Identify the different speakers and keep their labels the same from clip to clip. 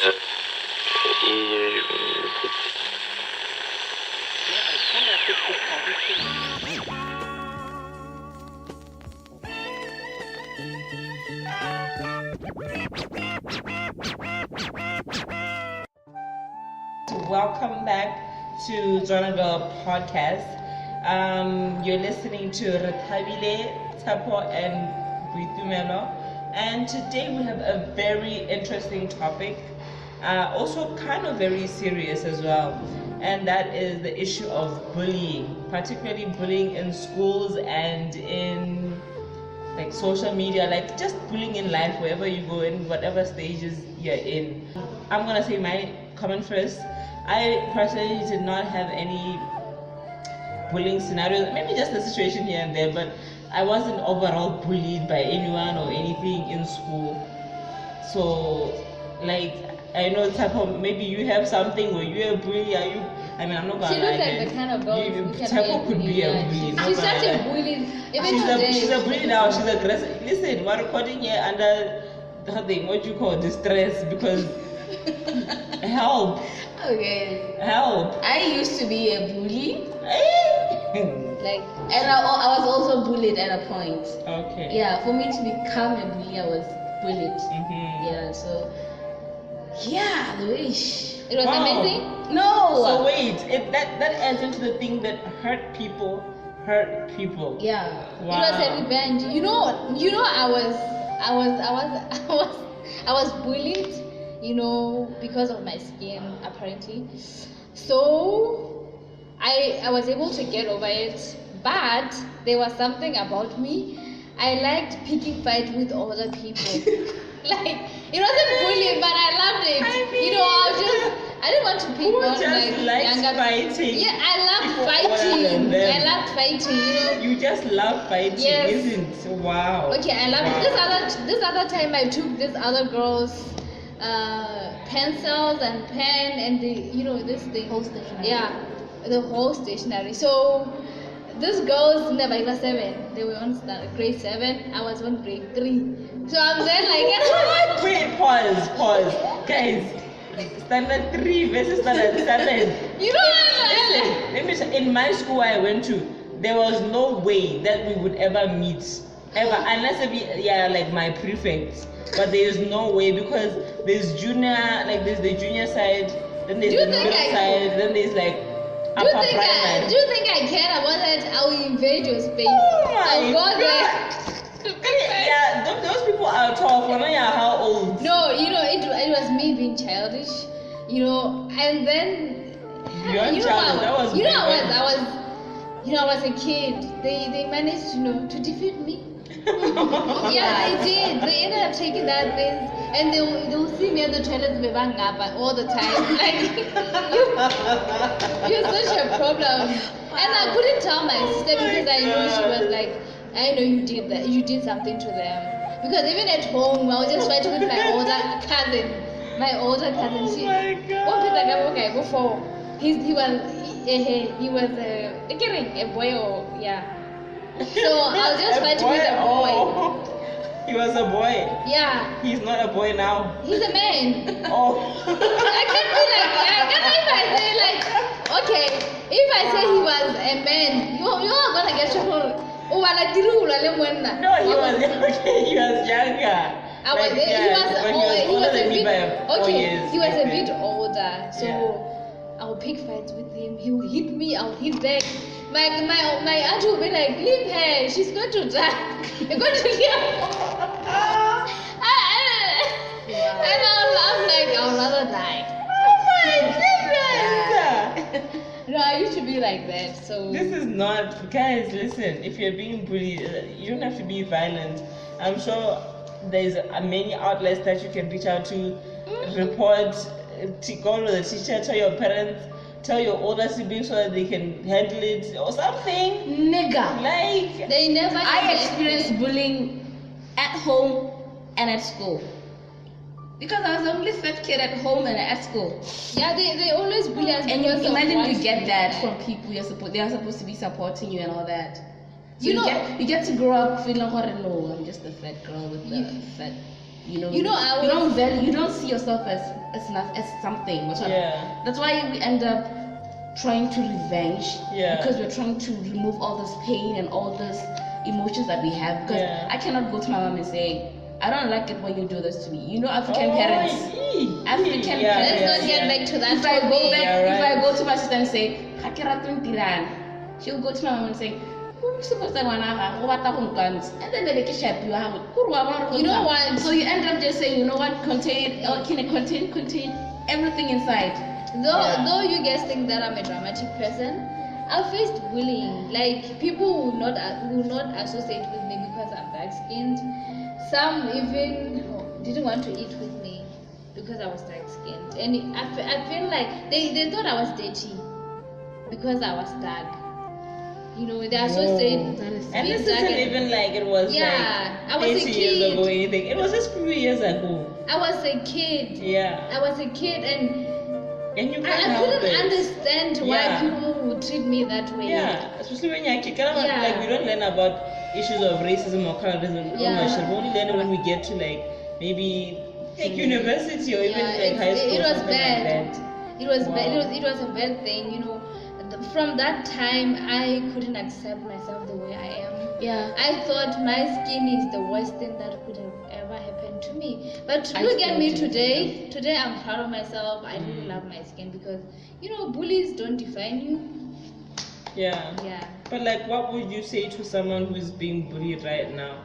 Speaker 1: Welcome back to Jonagirl Podcast. You're listening to Rethabile, Tapo, and Buitumelo. And today we have a very interesting topic, also kind of very serious as well. And that is the issue of bullying, particularly bullying in schools and in like social media, like just bullying in life, wherever you go, in whatever stages you're in. I'm gonna say my comment first. I personally did not have any bullying scenarios, maybe just a situation here and there, but I wasn't overall bullied by anyone or anything in school. So, like, I know maybe you have something where you're a bully. Are you? I mean, I'm not gonna
Speaker 2: lie. She looks like the kind of girl
Speaker 1: Tapo could be a bully.
Speaker 2: She's such a bully.
Speaker 1: She's a bully now. She's aggressive. Listen, we're recording here under what you call distress because help.
Speaker 2: Okay.
Speaker 1: Help.
Speaker 2: I used to be a bully. And I was also bullied at a point.
Speaker 1: Okay.
Speaker 2: Yeah, for me to become a bully, I was bullied.
Speaker 1: Mm-hmm.
Speaker 2: Yeah, so. Yeah, the wish.
Speaker 3: It was amazing?
Speaker 2: No.
Speaker 1: So wait, that adds into the thing that hurt people.
Speaker 2: Yeah.
Speaker 3: Wow. It was a revenge. You know, I was bullied, because of my skin apparently. So I was able to get over it, but there was something about me. I liked picking fights with older people. Like, it wasn't bullying, but I loved it. I didn't want to pick on younger
Speaker 1: fighting.
Speaker 3: Yeah, I loved fighting. I loved fighting,
Speaker 1: You just love fighting,
Speaker 3: yes.
Speaker 1: Isn't it? Wow.
Speaker 3: Okay, I loved it. This other time I took this other girl's pencils and pen and this thing.
Speaker 2: Whole stationery.
Speaker 3: Yeah, the whole stationery. So these girls in the Bible 7, they were on grade 7. I was on grade 3. So I'm there like,
Speaker 1: wait, pause, guys. Standard 3 versus standard 7. Listen, in my school I went to, there was no way that we would ever meet, ever, unless it be like my prefect. But there is no way because there's junior, like there's the junior side, then there's the middle side, then there's like.
Speaker 3: Do you think I care about that? I will invade your space.
Speaker 1: Oh
Speaker 3: I'll go there.
Speaker 1: Yeah, those people are tough. I don't know how old.
Speaker 3: No, it was me being childish, and then
Speaker 1: beyond childish. That was
Speaker 3: I was a kid. They managed, to defeat me. Yeah, they did. They ended up taking that thing, and they'll see me at the toilet all the time. Like, you're such a problem. And I couldn't tell my sister because I knew she was like, I know you did that. You did something to them. Because even at home, I was just fighting with my older cousin. She.
Speaker 1: My God.
Speaker 3: Before he was a boy or yeah. So I was just fighting with a boy.
Speaker 1: He was a boy.
Speaker 3: Yeah.
Speaker 1: He's not a boy now.
Speaker 3: He's a man.
Speaker 1: Oh.
Speaker 3: I can't okay, if I say he was a man, you're gonna get trouble.
Speaker 1: No, he was younger.
Speaker 3: He was a bit older, so I'll pick fights with him. He will hit me, I'll hit back. My aunt will be like, leave her, she's going to die. You're going to kill her. And I'll rather die.
Speaker 1: Oh my goodness!
Speaker 3: No, I used to be like that, so...
Speaker 1: This is not... Guys, listen, if you're being bullied, you don't have to be violent. I'm sure there's many outlets that you can reach out to, report, go to the teacher, tell your parents, tell your older siblings so that they can handle it or something.
Speaker 2: Nigga.
Speaker 1: Like...
Speaker 3: They never...
Speaker 2: I experienced bullying at home and at school. Because I was the only fat kid at home and at school.
Speaker 3: Yeah, they always bully us.
Speaker 2: And you imagine you get that from people they are supposed to be supporting you and all that. So you get to grow up feeling, oh no, I'm just a fat girl with the fat You know,
Speaker 3: You know, I
Speaker 2: you don't
Speaker 3: was-
Speaker 2: value, you don't see yourself as something.
Speaker 1: Yeah.
Speaker 2: That's why we end up trying to revenge.
Speaker 1: Yeah.
Speaker 2: Because we're trying to remove all this pain and all this emotions that we have. Because
Speaker 1: Yeah.
Speaker 2: I cannot go to my mom and say, I don't like it when you do this to me. You know, African
Speaker 1: Oh,
Speaker 2: parents.
Speaker 1: yee.
Speaker 2: African
Speaker 1: Yeah,
Speaker 2: parents.
Speaker 3: Let's not get back to that
Speaker 2: If I go
Speaker 3: topic.
Speaker 2: back,
Speaker 1: Yeah,
Speaker 2: if I
Speaker 1: right.
Speaker 2: go to my sister and say, "Ha ke rate ntirang," she'll go to my mom and say, "Who supposed to ngwana ga go batla go nkwantsha?" And then they get happy.
Speaker 3: You know what?
Speaker 2: So you end up just saying, you know what, can it contain everything inside?
Speaker 1: Yeah.
Speaker 3: Though you guys think that I'm a dramatic person, I faced bullying. Like people will not associate with me because I'm dark skinned. Some even didn't want to eat with me because I was dark skinned, and I feel like they thought I was dirty because I was dark. You know, they associate.
Speaker 2: That is-
Speaker 1: And
Speaker 3: being
Speaker 1: this
Speaker 3: dark
Speaker 1: isn't even like it was
Speaker 3: Yeah, I
Speaker 1: like
Speaker 3: was a
Speaker 1: 30 years
Speaker 3: kid.
Speaker 1: ago or anything. It was just few years ago.
Speaker 3: I was a kid.
Speaker 1: Yeah.
Speaker 3: I was a kid, and
Speaker 1: And you can't
Speaker 3: I
Speaker 1: help
Speaker 3: couldn't
Speaker 1: it.
Speaker 3: understand why
Speaker 1: Yeah.
Speaker 3: people would treat me that way.
Speaker 1: Yeah, especially when you're a kid.
Speaker 3: Yeah.
Speaker 1: Like we don't learn about issues of racism or colorism.
Speaker 3: Yeah.
Speaker 1: We only learn it when we get to like maybe like university or even
Speaker 3: Yeah,
Speaker 1: like high school.
Speaker 3: it was
Speaker 1: something
Speaker 3: bad.
Speaker 1: Like that.
Speaker 3: It was
Speaker 1: Wow.
Speaker 3: bad. It was a bad thing, you know. From that time, I couldn't accept myself the way I am.
Speaker 2: Yeah.
Speaker 3: I thought my skin is the worst thing that could have ever happened to me. But
Speaker 2: I
Speaker 3: look at
Speaker 2: still
Speaker 3: me
Speaker 2: do.
Speaker 3: today. Today, I'm proud of myself. I really love my skin because, you know, bullies don't define you.
Speaker 1: Yeah.
Speaker 3: Yeah.
Speaker 1: But like, what would you say to someone who's being bullied right now?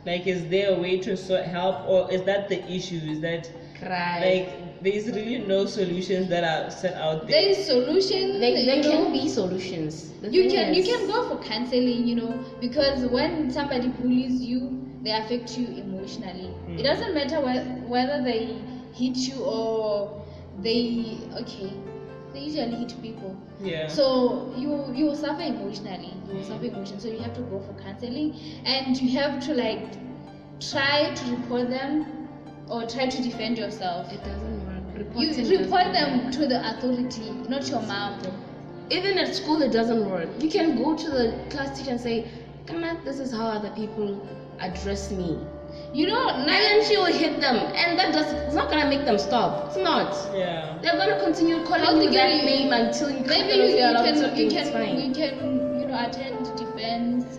Speaker 1: Like, is there a way to help, or is that the issue? Is that
Speaker 2: Cry.
Speaker 1: like there's really no solutions that are set out
Speaker 3: There
Speaker 1: there?
Speaker 3: is solution.
Speaker 2: there
Speaker 3: you know.
Speaker 2: can be solutions. The
Speaker 3: You
Speaker 2: thing
Speaker 3: can
Speaker 2: is-
Speaker 3: go for counseling, you know, because when somebody bullies you, they affect you emotionally.
Speaker 1: Mm.
Speaker 3: It doesn't matter whether they hit you or they usually hit people.
Speaker 1: Yeah.
Speaker 3: So you will suffer emotionally. You will suffer emotion. So you have to go for counseling, and you have to like try to report them or try to defend yourself.
Speaker 2: It doesn't work.
Speaker 3: You
Speaker 2: Reporting
Speaker 3: report
Speaker 2: doesn't
Speaker 3: them
Speaker 2: work.
Speaker 3: to the authority, not your mom.
Speaker 2: Even at school, it doesn't work. You can go to the class teacher and say, "Kana, this is how other people address me,"
Speaker 3: You know,
Speaker 2: and then she will hit them, and it's not gonna make them stop. It's not.
Speaker 1: Yeah.
Speaker 2: They're gonna continue
Speaker 3: How
Speaker 2: calling you
Speaker 3: to
Speaker 2: that
Speaker 3: get you-
Speaker 2: name until you
Speaker 3: maybe
Speaker 2: kind of
Speaker 3: you
Speaker 2: feel
Speaker 3: can
Speaker 2: it's fine.
Speaker 3: you know attend defense.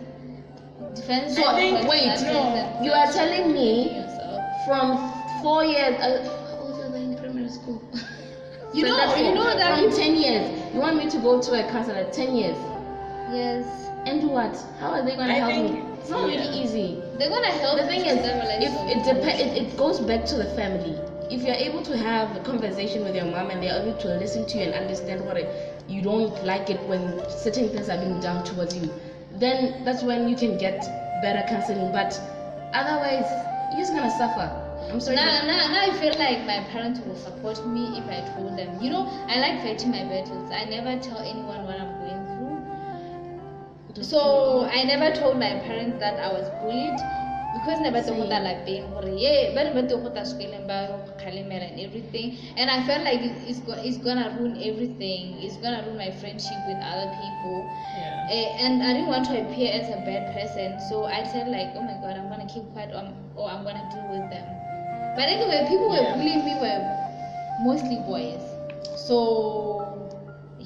Speaker 2: So
Speaker 3: classes
Speaker 2: wait,
Speaker 3: and
Speaker 2: you are telling me
Speaker 3: yourself.
Speaker 2: from 4 years, how old are they in primary school?
Speaker 3: You
Speaker 2: So
Speaker 3: know-
Speaker 2: that's
Speaker 3: you
Speaker 2: it.
Speaker 3: know that
Speaker 2: from
Speaker 3: you-
Speaker 2: 10 years, you want me to go to a counselor at 10 years
Speaker 3: Yes,
Speaker 2: and do what? How are they gonna
Speaker 1: I
Speaker 2: help
Speaker 1: think-
Speaker 2: me? It's not
Speaker 1: yeah.
Speaker 2: really easy.
Speaker 3: they're gonna help.
Speaker 2: The thing
Speaker 3: you
Speaker 2: is,
Speaker 3: stabilize
Speaker 2: if
Speaker 3: your
Speaker 2: it depends,
Speaker 3: emotions.
Speaker 2: it goes back to the family. If you're able to have a conversation with your mom and they're able to listen to you and understand what you don't like it when certain things are being done towards you, then that's when you can get better counseling. But otherwise, you're just gonna suffer. I'm sorry.
Speaker 3: Now I feel like my parents will support me if I told them. You know, I like fighting my battles. I never tell anyone what I'm going through. So I never told my parents that I was bullied because never told that like being but and everything. And I felt like it's gonna ruin everything. It's gonna ruin my friendship with other people.
Speaker 1: Yeah.
Speaker 3: And I didn't want to appear as a bad person, so I said like, oh my god, I'm gonna keep quiet or I'm gonna deal with them. But anyway, people who were
Speaker 1: Yeah.
Speaker 3: bullying me were mostly boys. So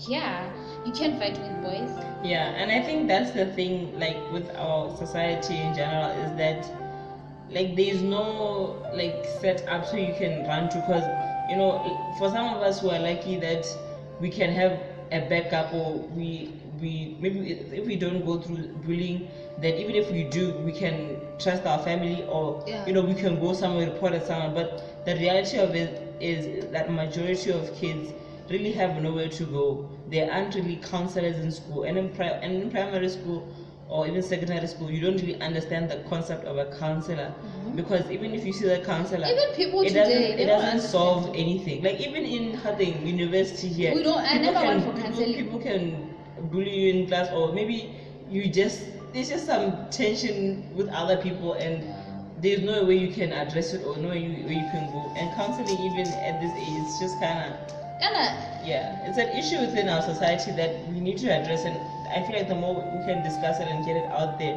Speaker 3: yeah, you can't fight with boys.
Speaker 1: Yeah, and I think that's the thing, like with our society in general, is that like there's no like set up so you can run to, because you know, for some of us who are lucky that we can have a backup, or we maybe if we don't go through bullying, then even if we do, we can trust our family, or
Speaker 3: Yeah.
Speaker 1: you know, we can go somewhere, report at someone. But the reality of it is that majority of kids really have nowhere to go. There aren't really counselors in school, and in primary school or even secondary school, you don't really understand the concept of a counselor, because even if you see the counselor,
Speaker 3: Even people
Speaker 1: it
Speaker 3: today,
Speaker 1: doesn't
Speaker 3: they
Speaker 1: it
Speaker 3: don't
Speaker 1: doesn't solve anything. Like even in Harding University here,
Speaker 3: We don't- I
Speaker 1: people
Speaker 3: never went for
Speaker 1: people-
Speaker 3: counseling.
Speaker 1: People can bully you in class, or maybe there's just some tension with other people, and there's no way you can address it, or no way you can go. And counseling, even at this age, it's just kind of, yeah, it's an issue within our society that we need to address. And I feel like the more we can discuss it and get it out there,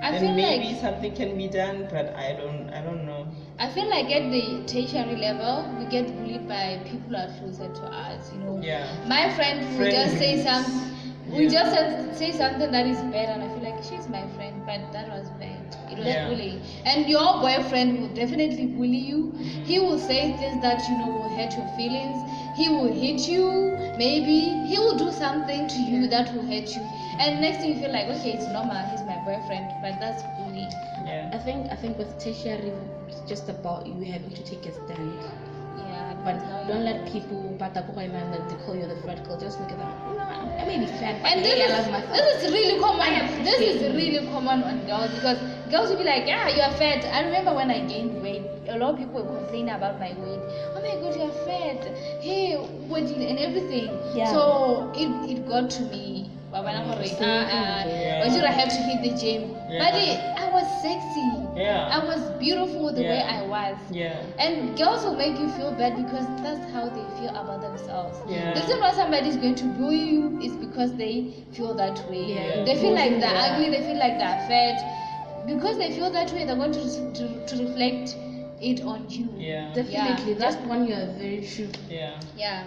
Speaker 3: I
Speaker 1: then
Speaker 3: feel
Speaker 1: maybe
Speaker 3: like
Speaker 1: something can be done. But I don't know.
Speaker 3: I feel like at the tertiary level, we get bullied by people who are closer to us. You know,
Speaker 1: Yeah.
Speaker 3: my friend will just say
Speaker 1: Friends.
Speaker 3: something. We
Speaker 1: Yeah.
Speaker 3: just say something that is bad, and I feel like she's my friend, but that was bad. It was
Speaker 1: Yeah.
Speaker 3: bullying. And your boyfriend will definitely bully you. He will say things that will hurt your feelings. He will hit you. Maybe he will do something to you that will hurt you. And next thing you feel like, okay, it's normal. He's my boyfriend, but that's bullying.
Speaker 1: Yeah.
Speaker 2: I think with tertiary, it's just about you having to take a stand.
Speaker 3: Yeah,
Speaker 2: But
Speaker 3: because now
Speaker 2: don't
Speaker 3: you-
Speaker 2: let people and then they call you the fat girl. Just look at them. You know, I may be fat, but
Speaker 3: And
Speaker 2: hey, I love myself.
Speaker 3: this is really
Speaker 2: I
Speaker 3: common.
Speaker 2: am
Speaker 3: This is
Speaker 2: fit.
Speaker 3: really common on girls because girls will be like, yeah, you are fat. I remember when I gained weight, a lot of people were complaining about my weight. Oh my god, you are fat. Hey, what and everything.
Speaker 2: Yeah.
Speaker 3: So it got to me. But when I was like,
Speaker 1: Yeah.
Speaker 3: why should I have to hit the gym?
Speaker 1: Yeah.
Speaker 3: But I was sexy.
Speaker 1: Yeah.
Speaker 3: I was beautiful the way
Speaker 1: Yeah.
Speaker 3: I was.
Speaker 1: Yeah.
Speaker 3: And girls will make you feel bad because that's how they feel about themselves.
Speaker 1: Yeah.
Speaker 3: The reason why somebody is going to bully you is because they feel that way.
Speaker 2: Yeah.
Speaker 3: They feel like they're
Speaker 2: Yeah.
Speaker 3: ugly, they feel like they're fat. Because they feel that way, they're going to reflect it on you.
Speaker 1: Yeah.
Speaker 2: Definitely,
Speaker 3: Yeah.
Speaker 2: that one you are very true.
Speaker 1: Yeah.
Speaker 3: Yeah.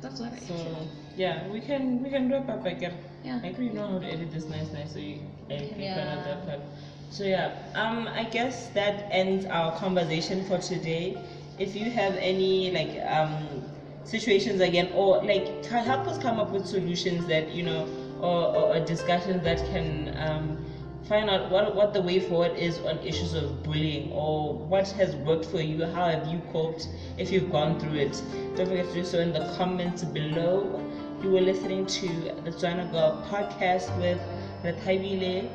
Speaker 2: That's what I
Speaker 1: So
Speaker 2: feel.
Speaker 1: yeah, we can wrap up again.
Speaker 2: Yeah.
Speaker 1: I agree. You know how to edit this nice, so you
Speaker 3: Yeah.
Speaker 1: can that part. So yeah, I guess that ends our conversation for today. If you have any situations again, or help us come up with solutions that or discussions that can find out what the way forward is on issues of bullying, or what has worked for you, how have you coped if you've gone through it. Don't forget to do so in the comments below. You were listening to the Tswana Girl podcast with Rethabile,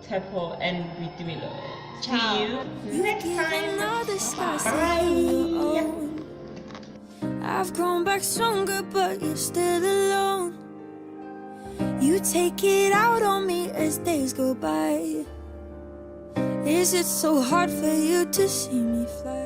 Speaker 1: Tepo, and Bitumilo.
Speaker 3: Ciao.
Speaker 1: See you next
Speaker 4: Given all the stars that
Speaker 1: Bye.
Speaker 4: you own. I've grown back stronger, but you're still alone. You take it out on me as days go by. Is it so hard for you to see me fly?